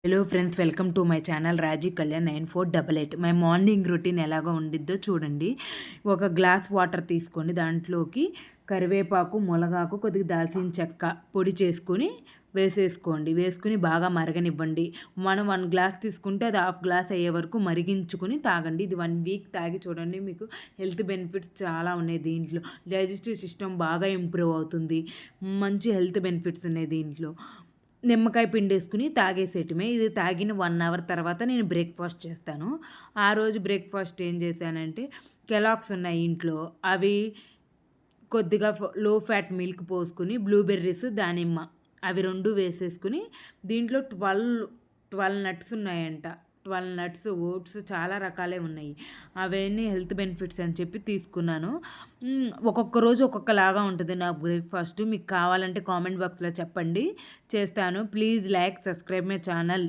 Hello friends, welcome to my channel Raji Kalyan 9488. My morning routine ఎలాగో ఉండిద్దో చూడండి. ఒక గ్లాస్ వాటర్ తీసుకొని దాంట్లోకి కరివేపాకు, ములగాకు, కొద్దిగా దాల్చిన చెక్క పొడి చేసుకొని వేసేసుకోండి. వేసుకుని బాగా మరగనివ్వండి. మనం 1 గ్లాస్ తీసుకుంటే అది హాఫ్ గ్లాస్ అయ్యే వరకు మరిగించుకుని తాగండి. ఇది 1 వీక్ తాగి చూడండి. మీకు హెల్త్ బెనిఫిట్స్ చాలా ఉన్నాయి దీంట్లో. డైజెస్టివ్ సిస్టమ్ బాగా ఇంప్రూవ్ అవుతుంది. మంచి హెల్త్ బెనిఫిట్స్ ఉన్నాయి దీంట్లో. నిమ్మకాయ పిండేసుకుని తాగేసేయటమే. ఇది తాగిన 1 అవర్ తర్వాత నేను బ్రేక్‌ఫాస్ట్ చేస్తాను. ఆ రోజు బ్రేక్‌ఫాస్ట్ ఏం చేశానంటే, కెలాగ్స్ ఉన్నాయి ఇంట్లో. అవి కొద్దిగా లో ఫ్యాట్ మిల్క్ పోసుకొని, బ్లూబెర్రీస్, దానిమ్మ అవి 2 వేసేసుకొని, దీంట్లో 12 నట్స్ ఉన్నాయంట. 12 నట్స్, ఓట్స్ చాలా రకాలే ఉన్నాయి. అవన్నీ హెల్త్ బెనిఫిట్స్ అని చెప్పి తీసుకున్నాను. ఒక్కొక్క రోజు ఒక్కొక్కలాగా ఉంటది నా బ్రేక్‌ఫాస్ట్. మీకు కావాలంటే కామెంట్ బాక్స్‌లో చెప్పండి. చేస్తాను. Please like, subscribe my channel.